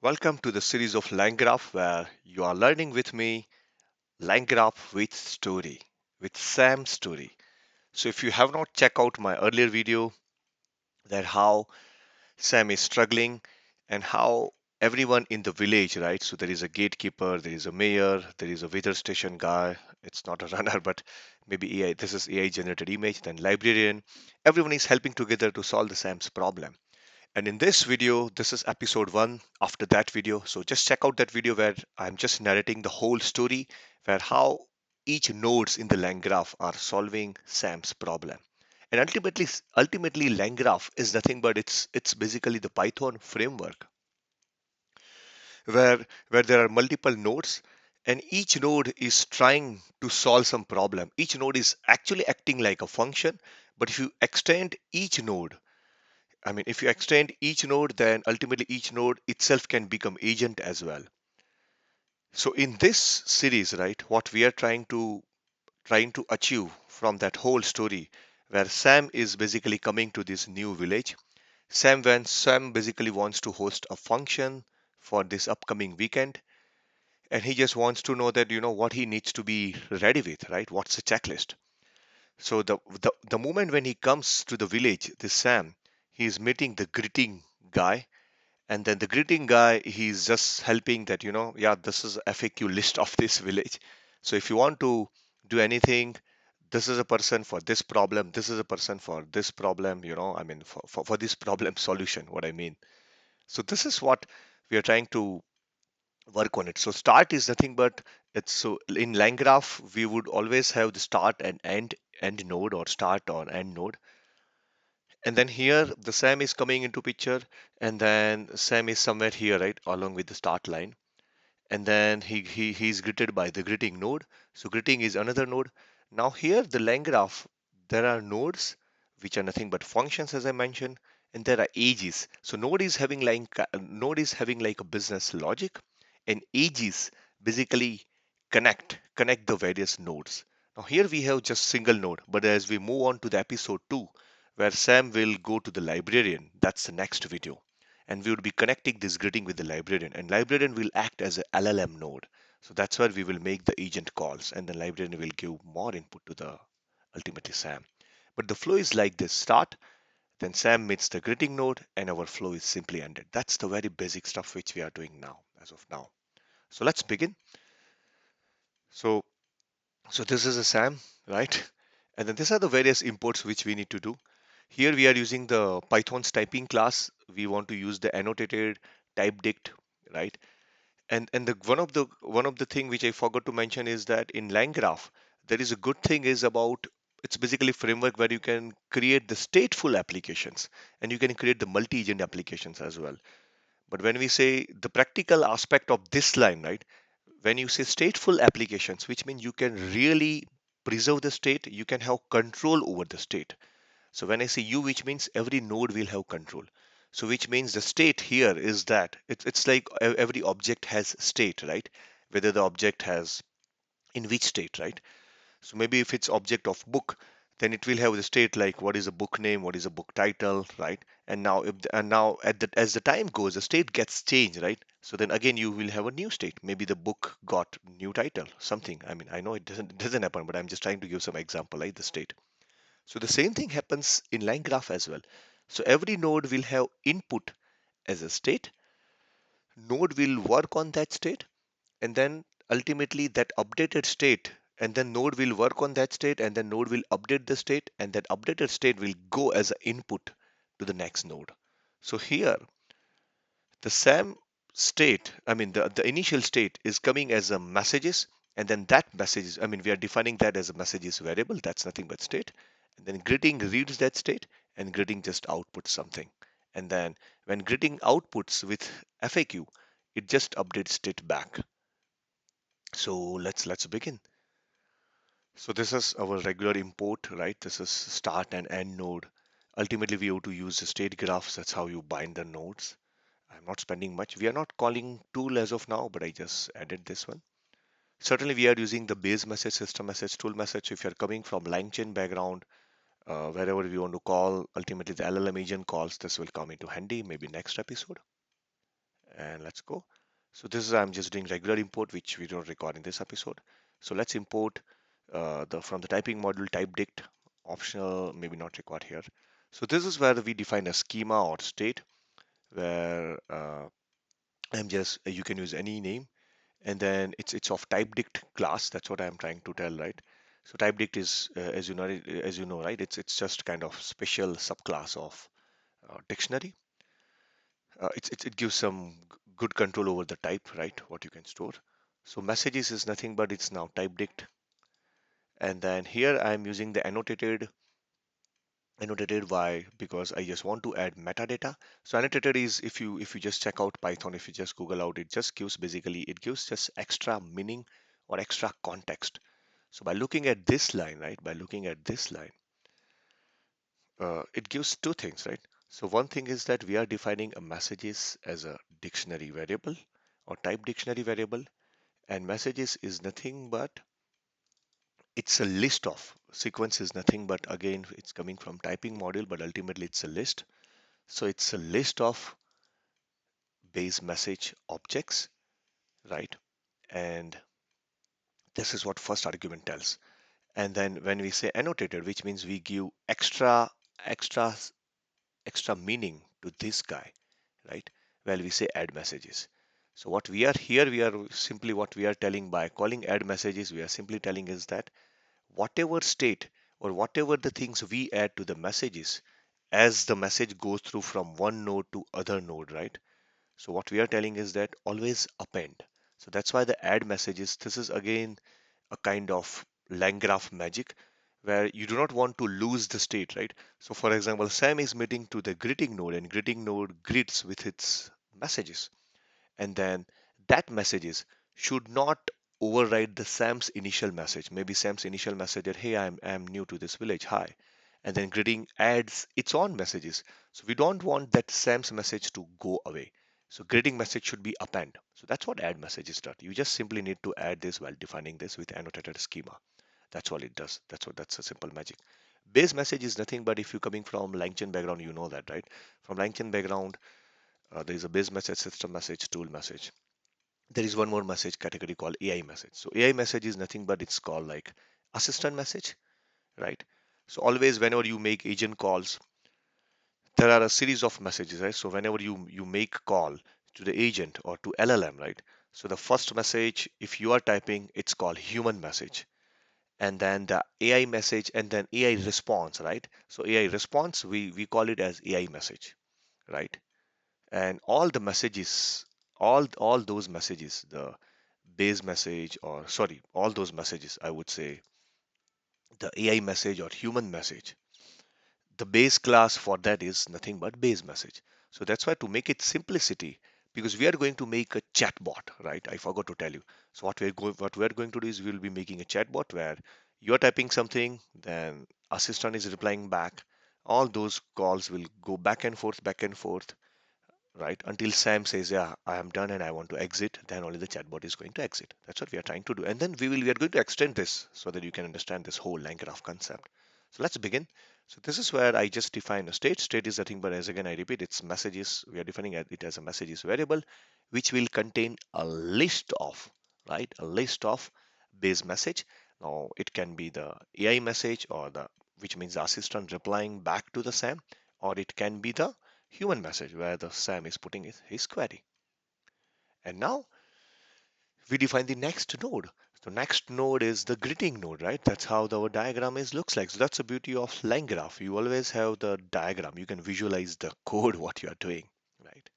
Welcome to the series of LangGraph where you are learning with me LangGraph with story, with Sam's story. So if you have not checked out my earlier video that how Sam is struggling and how everyone in the village, right? So there is a gatekeeper, there is a mayor, there is a weather station guy. It's not a runner, but maybe AI. This is AI generated image, then librarian. Everyone is helping together to solve the Sam's problem. And in this video, this is episode 1 after that video. So just check out that video where I'm just narrating the whole story, where how each nodes in the LangGraph are solving Sam's problem. And ultimately LangGraph is nothing but it's basically the Python framework where there are multiple nodes and each node is trying to solve some problem. Each node is actually acting like a function, but if you extend each node, if you extend each node, then ultimately each node itself can become agent as well. So in this series, right, what we are trying to achieve from that whole story, where Sam is basically coming to this new village. When Sam basically wants to host a function for this upcoming weekend, and he just wants to know that what he needs to be ready with, right? What's the checklist? So the moment when he comes to the village, this Sam, he is meeting the greeting guy. And then the greeting guy, he's just helping that, yeah, this is FAQ list of this village. So if you want to do anything, this is a person for this problem, this is a person for this problem, for this problem solution, what I mean. So this is what we are trying to work on it. So start is nothing but it's so in LangGraph, we would always have the start and end node or start or end node. And then here the Sam is coming into picture, and then Sam is somewhere here, right, along with the start line. And then he's greeted by the greeting node. So greeting is another node. Now here the LangGraph, there are nodes which are nothing but functions as I mentioned, and there are edges. So node is having like a business logic, and edges basically connect the various nodes. Now here we have just single node, but as we move on to the episode 2, where Sam will go to the librarian, that's the next video, and we would be connecting this greeting with the librarian, and librarian will act as a LLM node. So that's where we will make the agent calls, and the librarian will give more input to the ultimately Sam. But the flow is like this: start, then Sam meets the greeting node, and our flow is simply ended. That's the very basic stuff which we are doing now, as of now. So let's begin. So this is a Sam, right? And then these are the various imports which we need to do. Here we are using the Python's typing class. We want to use the annotated type dict, right? And the one of the thing which I forgot to mention is that in LangGraph, there is a good thing is about it's basically framework where you can create the stateful applications and you can create the multi-agent applications as well. But when we say the practical aspect of this line, right? When you say stateful applications, which means you can really preserve the state, you can have control over the state. So when I say you, which means every node will have control. So which means the state here is that it's like every object has state, right? Whether the object has in which state, right? So maybe if it's object of book, then it will have the state like what is a book name, what is a book title, right? And now as the time goes, the state gets changed, right? So then again you will have a new state. Maybe the book got new title, something. I mean, I know it doesn't happen, but I'm just trying to give some example, like the state. So the same thing happens in LangGraph as well. So every node will have input as a state. Node will work on that state, and then ultimately that updated state, and then node will work on that state, and then node will update the state, and that updated state will go as an input to the next node. So here the same state, the initial state is coming as a messages, and then that message, we are defining that as a messages variable. That's nothing but state. And then greeting reads that state, and greeting just outputs something. And then when greeting outputs with FAQ, it just updates state back. So let's begin. So this is our regular import, right? This is start and end node. Ultimately, we have to use the state graphs. That's how you bind the nodes. I'm not spending much. We are not calling tool as of now, but I just added this one. Certainly, we are using the BaseMessage, system message, tool message. If you're coming from LangChain background, wherever we want to call, ultimately the LLM agent calls, this will come into handy, maybe next episode. and let's go. So this is, I'm just doing regular import, which we don't record in this episode. So let's import the from the typing module type dict, optional, maybe not required here. So this is where we define a schema or state where I'm just you can use any name, and then it's of type dict class. That's what I'm trying to tell, right? So type dict is as you know, right? It's just kind of special subclass of dictionary. It gives some good control over the type, right? What you can store. So messages is nothing but it's now type dict, and then here I'm using the annotated. Why? Because I just want to add metadata. So annotated is, if you just check out Python, if you just Google out, it just gives, basically it gives just extra meaning or extra context. So by looking at this line, right? By looking at this line, it gives two things, right? So one thing is that we are defining a messages as a dictionary variable or type dictionary variable, and messages is nothing but it's a list of sequence is nothing but, again, it's coming from typing module, but ultimately it's a list. So it's a list of base message objects, right? And this is what first argument tells. And then when we say annotated, which means we give extra extra meaning to this guy, right? Well, we say add messages. So what we are here, we are simply, what we are telling by calling add messages, we are simply telling is that whatever state or whatever the things we add to the messages as the message goes through from one node to other node, right? So what we are telling is that always append. So that's why the add messages, this is again a kind of LangGraph magic where you do not want to lose the state, right? So for example, Sam is meeting to the greeting node, and greeting node greets with its messages. And then that messages should not override the Sam's initial message. Maybe Sam's initial message that, hey, I'm new to this village, hi. And then greeting adds its own messages. So we don't want that Sam's message to go away. So greeting message should be append. So that's what add messages does. You just simply need to add this while defining this with annotated schema. That's all it does. That's a simple magic. Base message is nothing but, if you're coming from LangChain background, you know that, right? From LangChain background, there is a base message, system message, tool message. There is one more message category called AI message. So AI message is nothing but it's called like assistant message, right? So always whenever you make agent calls, there are a series of messages, right? So whenever you make call to the agent or to LLM, right? So the first message, if you are typing, it's called human message, and then the AI message, and then AI response, right? So AI response, we call it as AI message, right? And all the messages, all those messages, the base message, or sorry, all those messages, I would say the AI message or human message, the base class for that is nothing but base message. So that's why, to make it simplicity, because we are going to make a chatbot, right? I forgot to tell you. So what we're going to do is we'll be making a chatbot where you're typing something, then assistant is replying back. All those calls will go back and forth, right? Until Sam says, yeah, I am done and I want to exit, then only the chatbot is going to exit. That's what we are trying to do. And then we are going to extend this so that you can understand this whole LangGraph concept. So let's begin. So this is where I just define a state. State is nothing but, as again I repeat, it's messages. We are defining it as a messages variable, which will contain a list of, right? A list of base message. Now it can be the AI message, or the, which means the assistant replying back to the Sam, or it can be the human message where the Sam is putting his query. And now we define the next node. The next node is the greeting node, right? That's how our diagram is looks like. So that's the beauty of LangGraph. You always have the diagram. You can visualize the code what you are doing, right?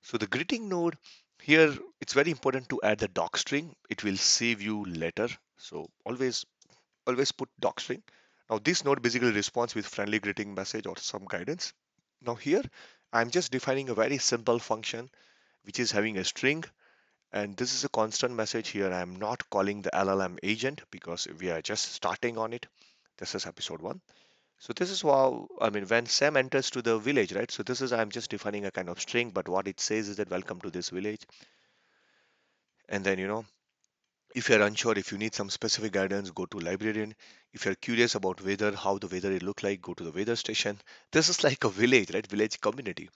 So the greeting node here, it's very important to add the doc string. It will save you later. So always put doc string. Now this node basically responds with friendly greeting message or some guidance. Now here I'm just defining a very simple function which is having a string, and this is a constant message. Here I'm not calling the LLM agent because we are just starting on it. This is episode 1. So this is how, I mean, when Sam enters to the village, right? So this is, I'm just defining a kind of string, but what it says is that welcome to this village. And then, if you're unsure, if you need some specific guidance, go to librarian. If you're curious about weather, how the weather it look like, go to the weather station. This is like a village, right? Village community.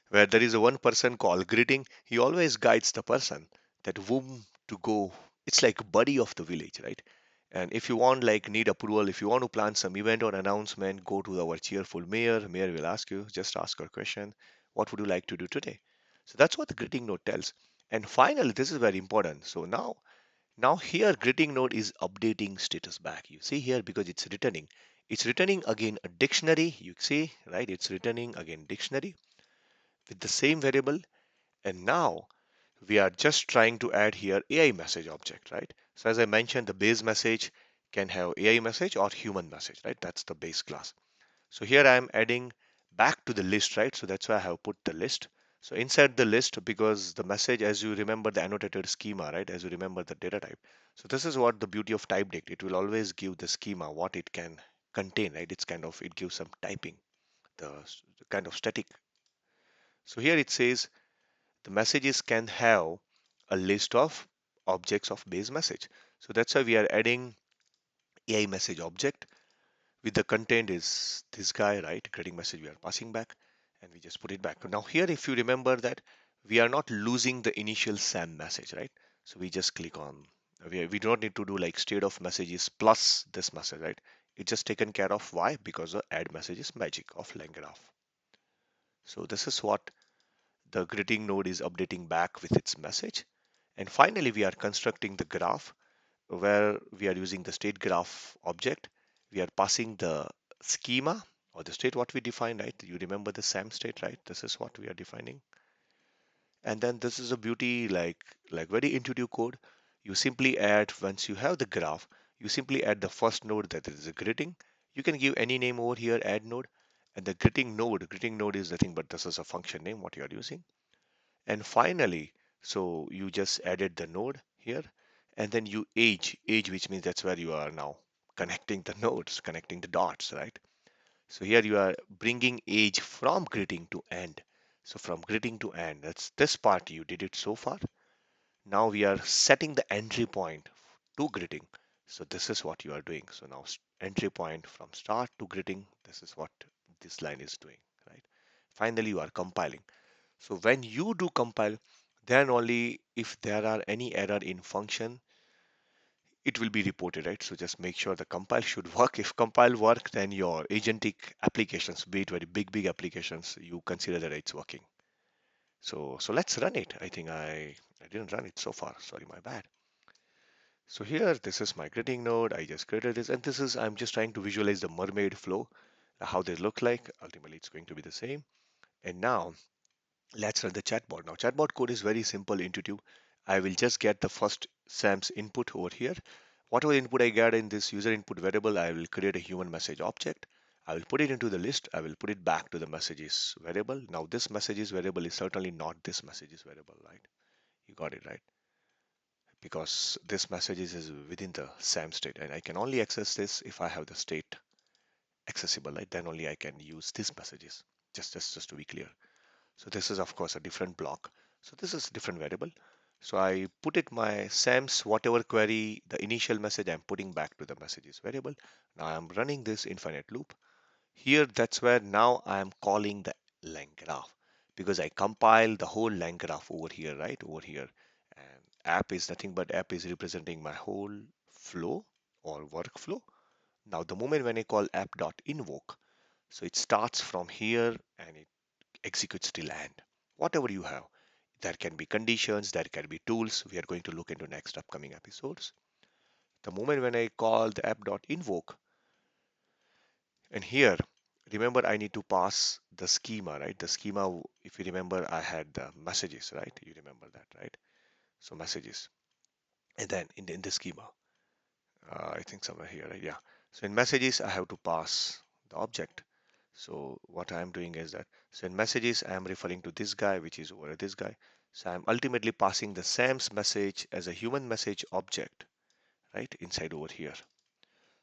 Where there is a one person called greeting, he always guides the person that whom to go. It's like buddy of the village, right? And if you want, like, need approval, if you want to plan some event or announcement, go to our cheerful mayor. Mayor will ask you, just ask her question, what would you like to do today? So that's what the greeting note tells. And finally, this is very important. So now here greeting node is updating status back. You see here, because it's returning. It's returning again a dictionary. You see, right? It's returning again dictionary with the same variable. And now we are just trying to add here AI message object, right? So as I mentioned, the base message can have AI message or human message, right? That's the base class. So here I am adding back to the list, right? So that's why I have put the list. So inside the list, because the message, as you remember the annotated schema, right? As you remember the data type. So this is what the beauty of type dict. It will always give the schema what it can contain, right? It's kind of, it gives some typing, the kind of static. So here it says the messages can have a list of objects of base message. So that's why we are adding AI message object with the content is this guy, right? Greeting message we are passing back, and we just put it back. Now here, if you remember that we are not losing the initial SAM message, right? So we just click on, we don't need to do like state of messages plus this message, right? It's just taken care of. Why? Because the add message is magic of LangGraph. So this is what the greeting node is updating back with its message. And finally, we are constructing the graph where we are using the state graph object. We are passing the schema or the state what we define, right? You remember the SAM state, right? This is what we are defining. And then this is a beauty, like very intuitive code. You simply add, once you have the graph, you simply add the first node, that is a greeting. You can give any name over here, add node. And the greeting node is nothing but this is a function name what you are using. And finally, so you just added the node here, and then you age, which means that's where you are now connecting the nodes, connecting the dots, right? So here you are bringing age from greeting to end. So from greeting to end, that's this part you did it so far. Now we are setting the entry point to greeting. So this is what you are doing. So now entry point from start to greeting, this is what this line is doing, right? Finally, you are compiling. So when you do compile, then only if there are any error in function, it will be reported, right? So just make sure the compile should work. If compile work, then your agentic applications, be it very big applications, you consider that it's working. So let's run it. I think I didn't run it so far. Sorry, my bad. So here, this is my greeting node. I just created this, and this is, I'm just trying to visualize the mermaid flow, how they look like. Ultimately, it's going to be the same. And now let's run the chatbot. Now, chatbot code is very simple, intuitive. I will just get the first SAM's input over here. Whatever input I get in this user input variable, I will create a human message object. I will put it into the list. I will put it back to the messages variable. Now, this messages variable is certainly not this messages variable, right? You got it right, because this messages is within the SAM state, and I can only access this if I have the state accessible, right? Then only I can use these messages. Just to be clear. So this is of course a different block. So this is different variable. So I put it my SAM's whatever query, the initial message I'm putting back to the messages variable. Now I'm running this infinite loop. Here that's where now I'm calling the LangGraph, because I compile the whole LangGraph over here, right? Over here. And app is nothing but app is representing my whole flow or workflow. Now the moment when I call app.invoke, so it starts from here and it executes till end. Whatever you have. There can be conditions, there can be tools. We are going to look into next upcoming episodes. The moment when I call the app.invoke, and here, remember I need to pass the schema, right? The schema, if you remember, I had the messages, right? You remember that, right? So messages. And then in the schema, I think somewhere here, right? Yeah. So in messages, I have to pass the object. So what I'm doing is that, so in messages, I'm referring to this guy, which is over this guy. So I'm ultimately passing the SAM's message as a human message object, right? Inside over here.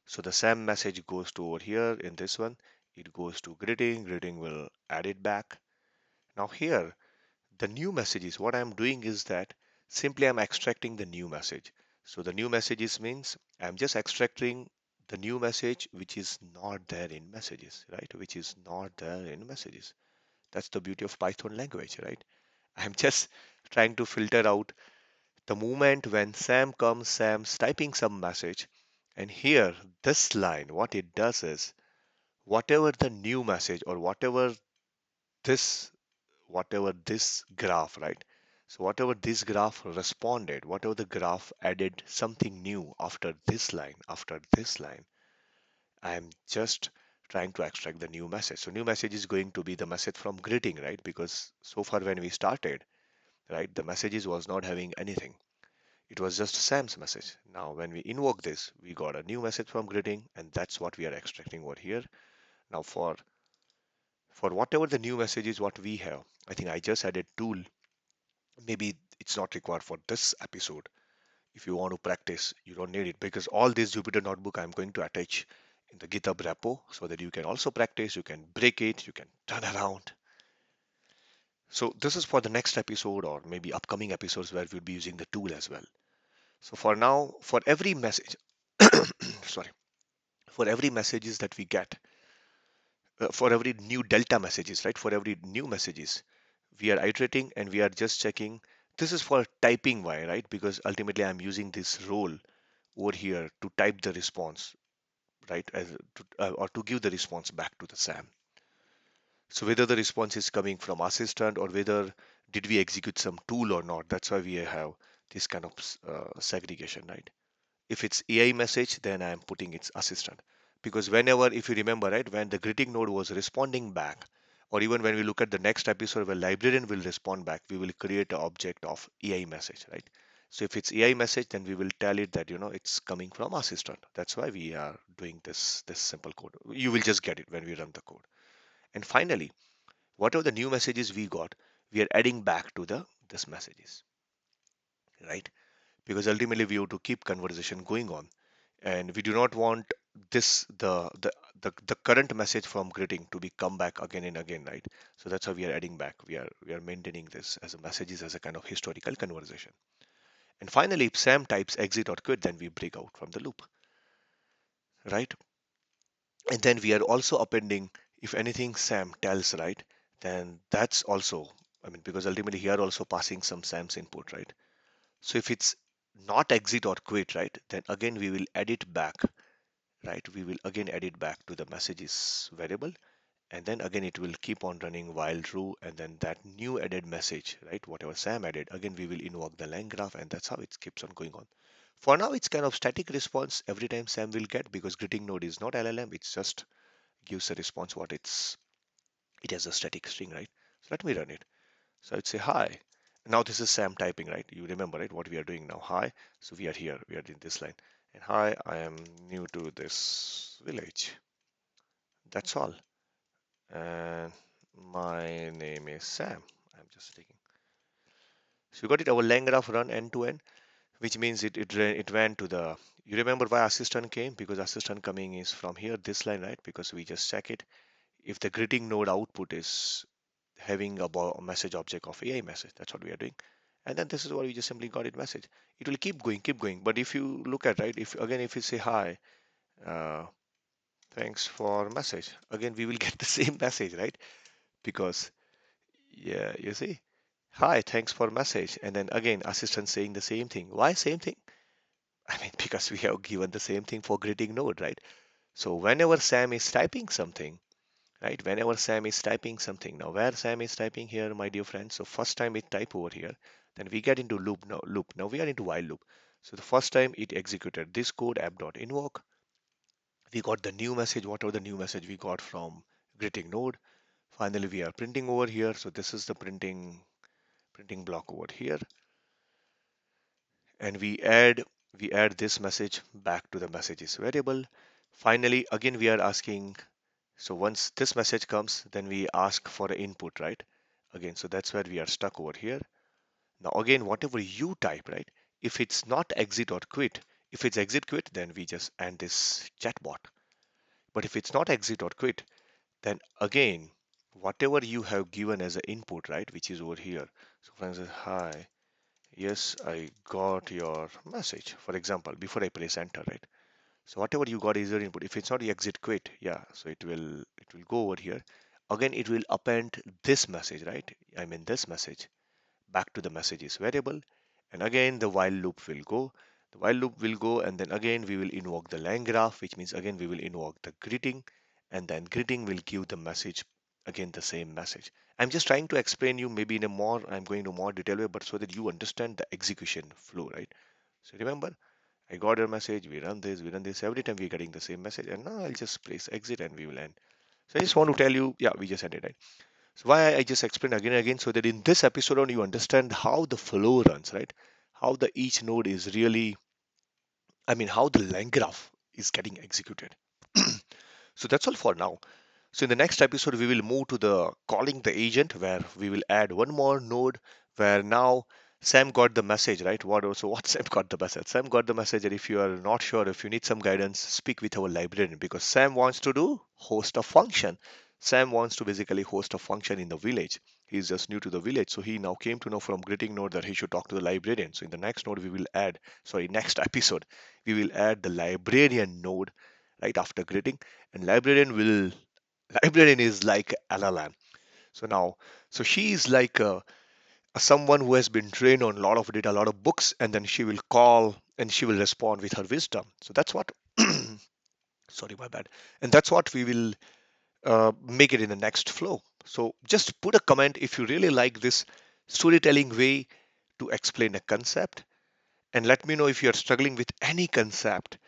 So the SAM message goes to over here in this one. It goes to greeting will add it back. Now here, the new messages, what I'm doing is that simply I'm extracting the new message. So the new messages means I'm just extracting the new message which is not there in messages, right? Which is not there in messages. That's the beauty of Python language, right? I'm just trying to filter out the moment when Sam comes, Sam's typing some message. And here, this line, what it does is whatever the new message or this whatever this graph, right? So whatever this graph responded, whatever the graph added something new after this line, I'm just trying to extract the new message. So new message is going to be the message from greeting, right? Because so far when we started, right, the messages was not having anything. It was just Sam's message. Now when we invoke this, we got a new message from greeting, and that's what we are extracting over here. Now for whatever the new message is what we have, I think I just added tool. Maybe it's not required for this episode. If you want to practice, you don't need it because all this Jupyter notebook I'm going to attach in the GitHub repo so that you can also practice, you can break it, you can turn around. So this is for the next episode or maybe upcoming episodes where we'll be using the tool as well. So for now, for every message, sorry, for every messages that we get, for every new delta messages, right? For every new messages, we are iterating and we are just checking. This is for typing why, right? Because ultimately I'm using this role over here to type the response, right? Or to give the response back to the SAM. So whether the response is coming from assistant or whether did we execute some tool or not, that's why we have this kind of segregation, right? If it's AI message, then I'm putting its assistant. Because whenever, if you remember, right, when the greeting node was responding back, or even when we look at the next episode where librarian will respond back, we will create an object of AI message, right? So if it's AI message, then we will tell it that, it's coming from assistant. That's why we are doing this simple code. You will just get it when we run the code. And finally, whatever the new messages we got, we are adding back to the this messages, right? Because ultimately we have to keep conversation going on, and we do not want this the current message from greeting to be come back again and again, right? So that's why we are adding back. We are maintaining this as a messages as a kind of historical conversation. And finally, if Sam types exit or quit, then we break out from the loop, right? And then we are also appending if anything Sam tells, right? Then that's also, I mean, because ultimately here also passing some Sam's input, right? So if it's not exit or quit, right, then again we will add it back, right? We will again add it back to the messages variable, and then again it will keep on running while true, and then that new added message, right, whatever Sam added, again we will invoke the LangGraph, and that's how it keeps on going on. For now, it's kind of static response every time Sam will get, because greeting node is not LLM, it just gives a response what it has a static string, right? So let me run it. So I'd say hi. Now this is Sam typing, right? You remember, right, what we are doing now. Hi. So we are here. We are in this line. And hi, I am new to this village. That's all. And my name is Sam. I'm just taking. So you got it. Our LangGraph run end to end, which means it went to the. You remember why assistant came? Because assistant coming is from here, this line, right? Because we just check it. If the greeting node output is having a message object of AI message. That's what we are doing. And then this is what we just simply got it message. It will keep going, keep going. But if you look at, right, if again, if you say hi, uh, thanks for message, again, we will get the same message, right? Because, yeah, you see, hi, thanks for message. And then again, assistant saying the same thing. Why same thing? I mean, because we have given the same thing for greeting node, right? So whenever Sam is typing something, right? Whenever Sam is typing something. Now, where Sam is typing here, my dear friends. So first time it type over here, then we get into loop now. Loop. Now we are into while loop. So the first time it executed this code app.invoke. We got the new message, whatever the new message we got from greeting node. Finally, we are printing over here. So this is the printing block over here, and we add this message back to the messages variable. Finally, again we are asking. So once this message comes, then we ask for an input, right? Again, so that's where we are stuck over here. Now again, whatever you type, right? If it's not exit or quit, if it's exit quit, then we just end this chatbot. But if it's not exit or quit, then again, whatever you have given as an input, right? Which is over here. So for instance, hi, yes, I got your message. For example, before I press enter, right? So whatever you got is your input. If it's not exit quit, yeah, so it will go over here. Again, it will append this message, right? I mean, this message back to the messages variable. And again, the while loop will go. The while loop will go, and then again, we will invoke the LangGraph, which means again, we will invoke the greeting, and then greeting will give the message, again, the same message. I'm just trying to explain you maybe in a more, I'm going to more detail way, but so that you understand the execution flow, right? So remember, I got your message, we run this, every time we're getting the same message, and now I'll just place exit and we will end. So I just want to tell you, yeah, we just ended, right? So why I just explained again and again so that in this episode on you understand how the flow runs, right? How the each node is really, I mean, how the line graph is getting executed. So that's all for now. So in the next episode, we will move to the calling the agent where we will add one more node where now Sam got the message, right? What Sam got the message? Sam got the message that if you are not sure, if you need some guidance, speak with our librarian because Sam wants to do host a function. Sam wants to basically host a function in the village. He's just new to the village, so he now came to know from greeting node that he should talk to the librarian. So in the next node, we will add, sorry, next episode, we will add the librarian node right after greeting, and librarian is like LLM. So now, so she is like someone who has been trained on a lot of data, a lot of books, and then she will call and she will respond with her wisdom. So that's what, sorry, my bad. And that's what we will make it in the next flow. So just put a comment if you really like this storytelling way to explain a concept, and let me know if you're struggling with any concept.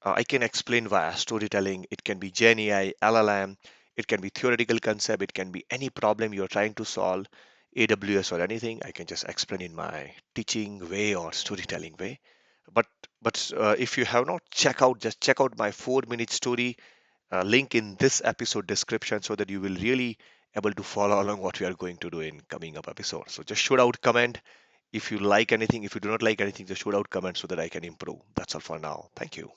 I can explain via storytelling. It can be GenAI, LLM, it can be theoretical concept, it can be any problem you're trying to solve, AWS or anything. I can just explain in my teaching way or storytelling way. But if you have not just check out my 4 minute story link in this episode description so that you will really able to follow along what we are going to do in coming up episodes. So just shoot out comment if you like anything. If you do not like anything, just shoot out comment so that I can improve. That's all for now. Thank you.